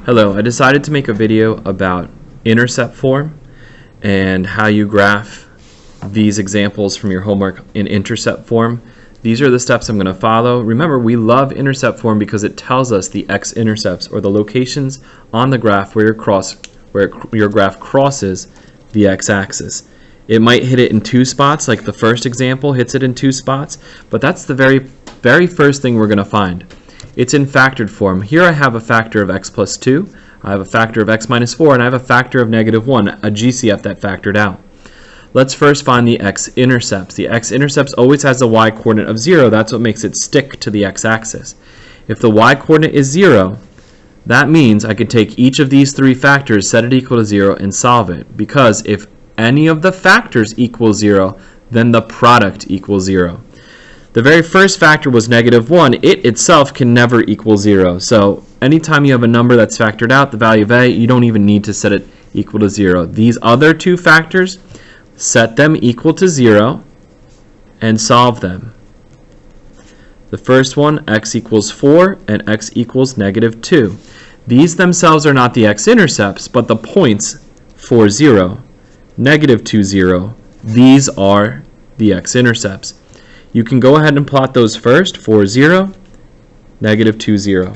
Hello, I decided to make a video about intercept form and how you graph these examples from your homework in intercept form. These are the steps I'm going to follow. Remember, we love intercept form because it tells us the x-intercepts, or the locations on the graph where your graph crosses the x-axis. It might hit it in two spots, like the first example hits it in two spots, but that's the very first thing we're going to find. It's in factored form. Here I have a factor of x plus 2, I have a factor of x minus 4, and I have a factor of negative 1, a GCF that factored out. Let's first find the x-intercepts. The x-intercepts always has a y-coordinate of 0. That's what makes it stick to the x-axis. If the y-coordinate is 0, that means I could take each of these three factors, set it equal to 0, and solve it. Because if any of the factors equals 0, then the product equals 0. The very first factor was negative 1. It itself can never equal 0. So anytime you have a number that's factored out, the value of a, you don't even need to set it equal to 0. These other two factors, set them equal to 0 and solve them. The first one, x equals 4 and x equals negative 2. These themselves are not the x-intercepts, but the points 4, 0, negative 2, 0. These are the x-intercepts. You can go ahead and plot those first, 4, 0, negative 2, 0.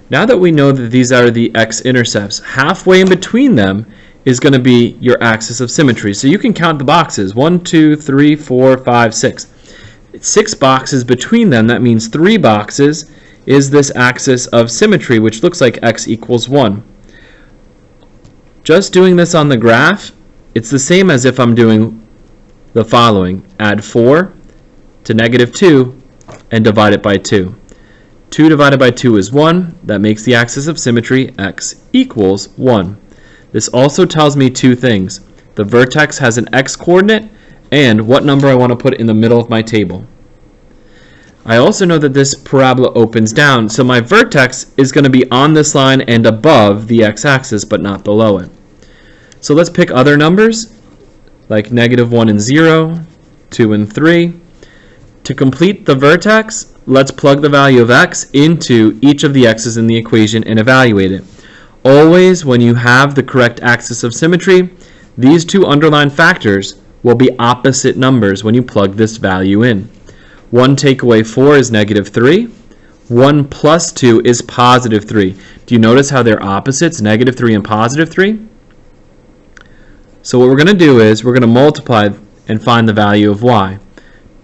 Now that we know that these are the x-intercepts, halfway in between them is going to be your axis of symmetry. So you can count the boxes, 1, 2, 3, 4, 5, 6. 6 boxes between them, that means 3 boxes is this axis of symmetry, which looks like x equals 1. Just doing this on the graph, it's the same as if I'm doing the following. Add 4 to negative 2 and divide it by 2. 2 divided by 2 is 1. That makes the axis of symmetry x equals 1. This also tells me two things. The vertex has an x-coordinate and what number I want to put in the middle of my table. I also know that this parabola opens down, so my vertex is going to be on this line and above the x-axis but not below it. So let's pick other numbers like negative 1 and 0, 2 and 3. To complete the vertex, let's plug the value of x into each of the x's in the equation and evaluate it. Always, when you have the correct axis of symmetry, these two underlined factors will be opposite numbers when you plug this value in. 1 take away 4 is negative 3. 1 plus 2 is positive 3. Do you notice how they're opposites, negative 3 and positive 3? So what we're going to do is we're going to multiply and find the value of y.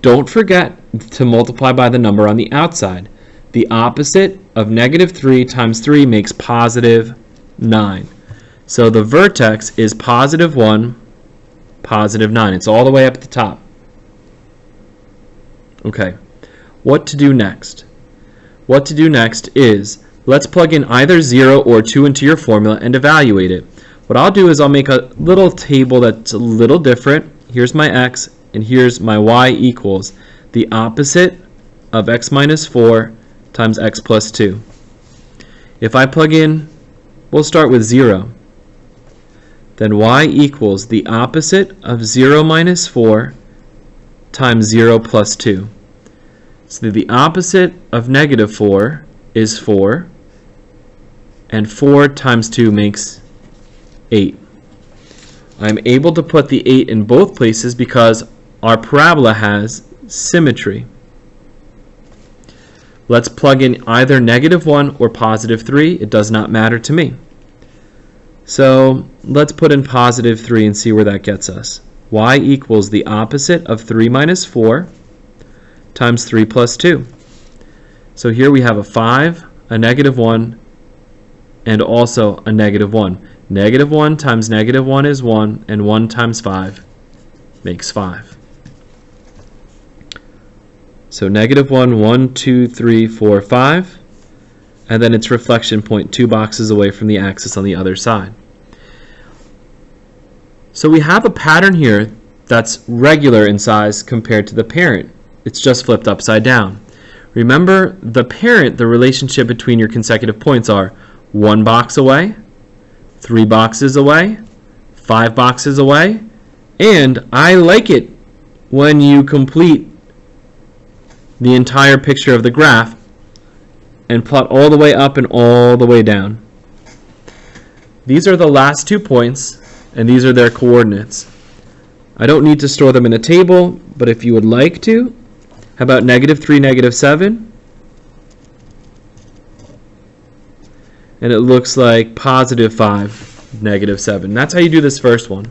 Don't forget to multiply by the number on the outside. The opposite of negative 3 times 3 makes positive 9. So the vertex is positive 1, positive 9. It's all the way up at the top. Okay, what to do next? What to do next is, let's plug in either 0 or 2 into your formula and evaluate it. What I'll do is I'll make a little table that's a little different. Here's my x and here's my y equals the opposite of x minus 4 times x plus 2. If I plug in, we'll start with 0. Then y equals the opposite of 0 minus 4 times 0 plus 2. So the opposite of negative 4 is 4, and 4 times 2 makes 8. I'm able to put the 8 in both places because our parabola has symmetry. Let's plug in either negative 1 or positive 3. It does not matter to me. So let's put in positive 3 and see where that gets us. Y equals the opposite of 3 minus 4 times 3 plus 2. So here we have a 5, a negative 1, and also a negative 1. Negative 1 times negative 1 is 1, and 1 times 5 makes 5. So negative 1, 1, 2, 3, 4, 5, and then its reflection point 2 boxes away from the axis on the other side. So we have a pattern here that's regular in size compared to the parent. It's just flipped upside down. Remember, the parent, the relationship between your consecutive points are 1 box away, 3 boxes away, 5 boxes away, and I like it when you complete the entire picture of the graph and plot all the way up and all the way down. These are the last 2 points, and these are their coordinates. I don't need to store them in a table, but if you would like to, how about -3, -7? And it looks like +5, -7. That's how you do this first one.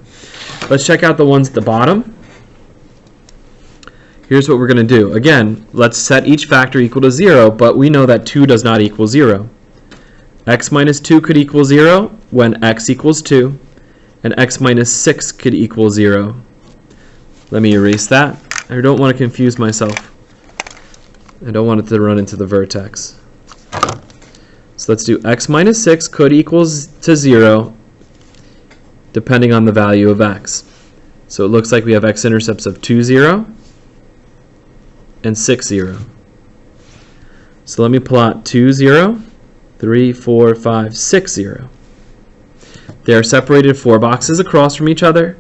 Let's check out the ones at the bottom. Here's what we're going to do. Again, let's set each factor equal to 0, but we know that 2 does not equal 0. X minus 2 could equal 0 when x equals 2, and x minus 6 could equal 0. Let me erase that. I don't want to confuse myself. I don't want it to run into the vertex. So let's do x minus 6 could equal to 0 depending on the value of x. So it looks like we have x-intercepts of 2, 0 and 6, 0. So let me plot 2, 0, 3, 4, 5, 6, 0. They are separated 4 boxes across from each other.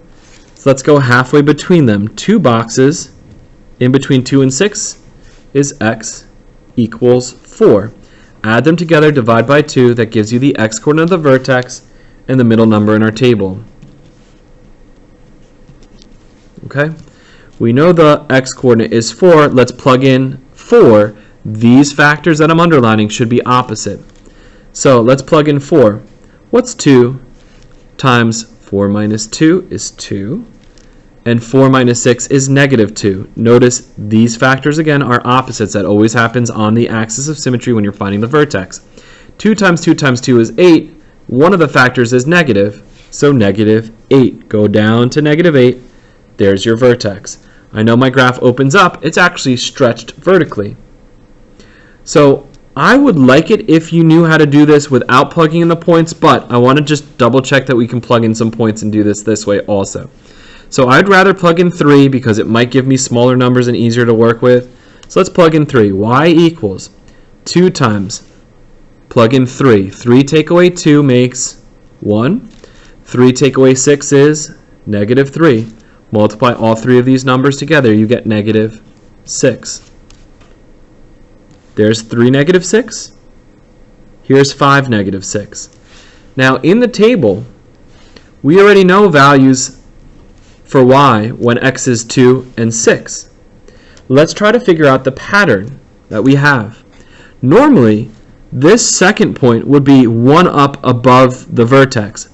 So let's go halfway between them. 2 boxes in between 2 and 6 is x equals 4. Add them together, divide by 2. That gives you the x-coordinate of the vertex and the middle number in our table. Okay? We know the x-coordinate is 4. Let's plug in 4. These factors that I'm underlining should be opposite. So let's plug in 4. What's 2 times 4 minus 2 is 2. And 4 minus 6 is -2. Notice these factors again are opposites. That always happens on the axis of symmetry when you're finding the vertex. 2 times 2 times 2 is 8. One of the factors is negative, so -8. Go down to -8. There's your vertex. I know my graph opens up. It's actually stretched vertically. So I would like it if you knew how to do this without plugging in the points, but I want to just double check that we can plug in some points and do this way also. So I'd rather plug in 3 because it might give me smaller numbers and easier to work with. So let's plug in 3. Y equals 2 times, plug in 3. 3 take away 2 makes 1. 3 take away 6 is -3. Multiply all 3 of these numbers together, you get -6. There's 3 -6. Here's 5 -6. Now in the table, we already know values for y when x is 2 and 6. Let's try to figure out the pattern that we have. Normally, this second point would be 1 up above the vertex.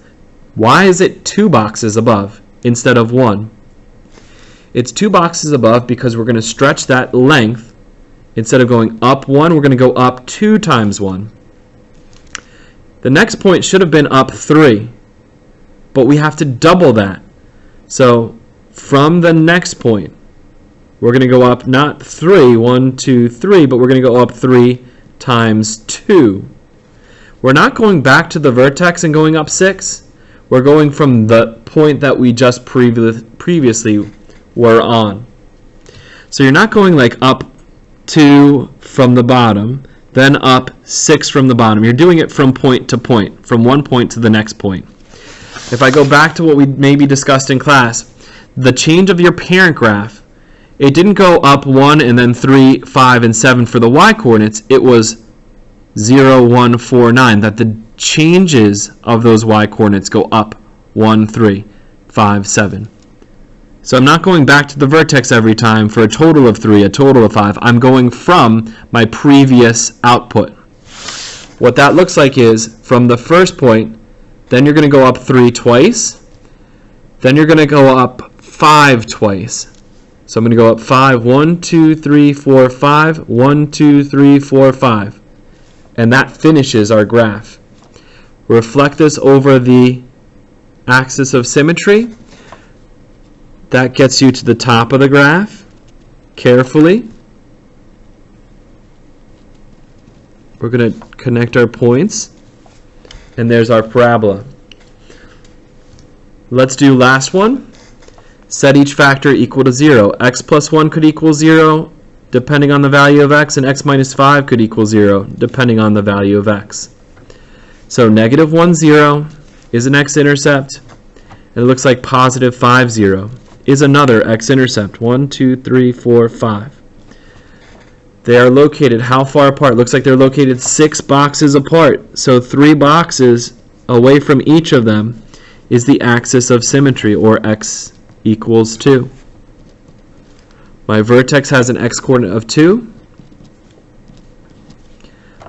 Why is it 2 boxes above instead of 1? It's 2 boxes above because we're going to stretch that length. Instead of going up 1, we're going to go up 2 times 1. The next point should have been up 3, but we have to double that. So from the next point, we're going to go up not 3, 1, 2, 3, but we're going to go up 3 times 2. We're not going back to the vertex and going up 6. We're going from the point that we just previously were on. So you're not going like up 2 from the bottom, then up 6 from the bottom. You're doing it from point to point, from one point to the next point. If I go back to what we maybe discussed in class, the change of your parent graph, it didn't go up 1 and then 3, 5, and 7 for the y-coordinates. It was 0, 1, 4, 9, that the changes of those y-coordinates go up 1, 3, 5, 7. So I'm not going back to the vertex every time for a total of 3, a total of 5. I'm going from my previous output. What that looks like is from the first point, then you're going to go up 3 twice. Then you're going to go up 5 twice. So I'm going to go up 5, 1, 2, 3, 4, 5, 1, 2, 3, 4, 5. And that finishes our graph. Reflect this over the axis of symmetry. That gets you to the top of the graph. Carefully. We're going to connect our points. And there's our parabola. Let's do last one. Set each factor equal to 0. X plus 1 could equal 0 depending on the value of x, and x minus 5 could equal 0 depending on the value of x. So -1, 0 is an x-intercept, and it looks like +5, 0 is another x-intercept. 1, 2, 3, 4, 5. They are located how far apart? Looks like they're located 6 boxes apart. So 3 boxes away from each of them is the axis of symmetry, or x equals 2. My vertex has an x-coordinate of 2.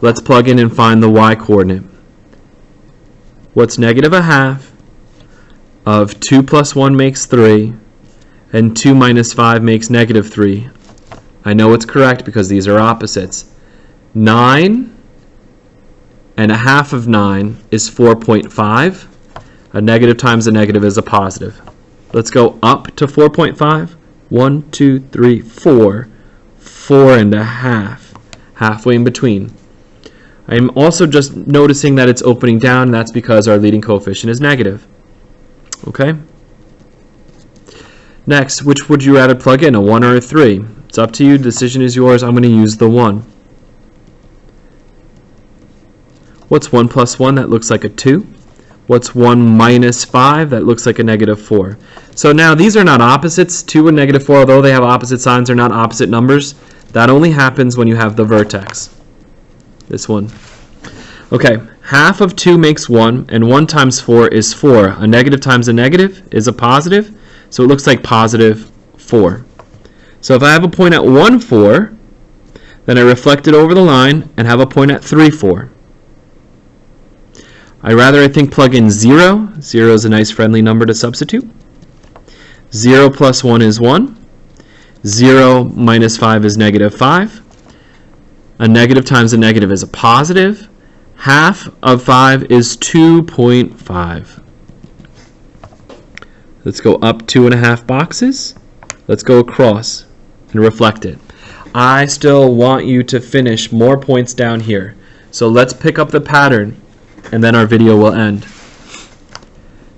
Let's plug in and find the y-coordinate. What's negative a half of 2 plus 1 makes 3, and 2 minus 5 makes negative 3? I know it's correct because these are opposites. 9 and a half of 9 is 4.5. A negative times a negative is a positive. Let's go up to 4.5. 1, 2, 3, 4. 4 and a half. Halfway in between. I'm also just noticing that it's opening down, and that's because our leading coefficient is negative. Okay? Next, which would you rather plug in, a 1 or a 3? It's up to you. The decision is yours. I'm going to use the 1. What's 1 plus 1? That looks like a 2. What's 1 minus 5? That looks like a negative 4. So now these are not opposites. 2 and negative 4, although they have opposite signs, are not opposite numbers. That only happens when you have the vertex. This one. Okay, half of 2 makes 1, and 1 times 4 is 4. A negative times a negative is a positive, so it looks like positive 4. So if I have a point at 1, 4, then I reflect it over the line and have a point at 3, 4. I think, plug in 0. 0 is a nice friendly number to substitute. 0 plus 1 is 1. 0 minus 5 is negative 5. A negative times a negative is a positive. Half of 5 is 2.5. Let's go up 2.5 boxes. Let's go across and reflect it. I still want you to finish more points down here. So let's pick up the pattern, and then our video will end.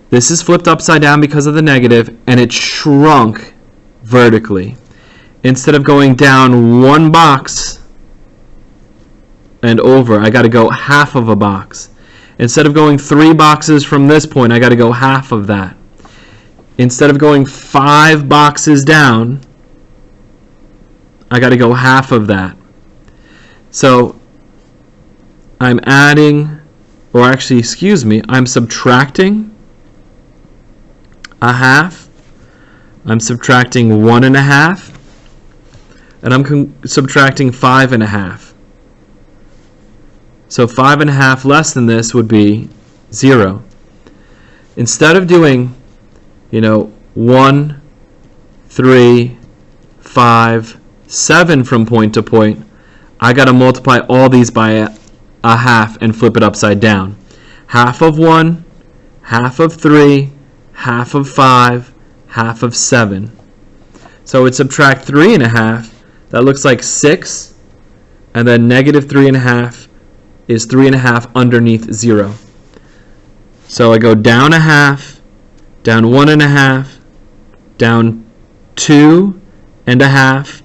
This is flipped upside down because of the negative, and it shrunk vertically. Instead of going down 1 box and over, I got to go half of a box. Instead of going 3 boxes from this point, I got to go half of that. Instead of going 5 boxes down, I got to go half of that. So I'm adding, or actually, excuse me, I'm subtracting a half. I'm subtracting 1.5, and I'm subtracting 5.5. So 5.5 less than this would be 0. Instead of doing, 1, 3, 5, 7 from point to point, I got to multiply all these by a half and flip it upside down. Half of 1, half of 3, half of 5, half of 7. So we'd subtract 3.5. That looks like 6. And then negative 3.5 is 3.5 underneath 0. So I go down a half, down 1.5, down 2.5,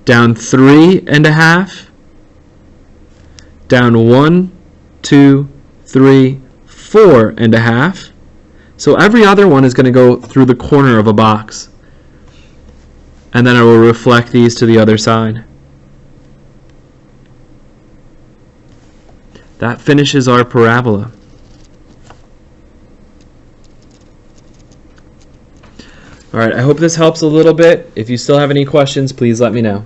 down 3.5, down 1, 2, 3, 4.5. So every other one is going to go through the corner of a box. And then I will reflect these to the other side. That finishes our parabola. Alright, I hope this helps a little bit. If you still have any questions, please let me know.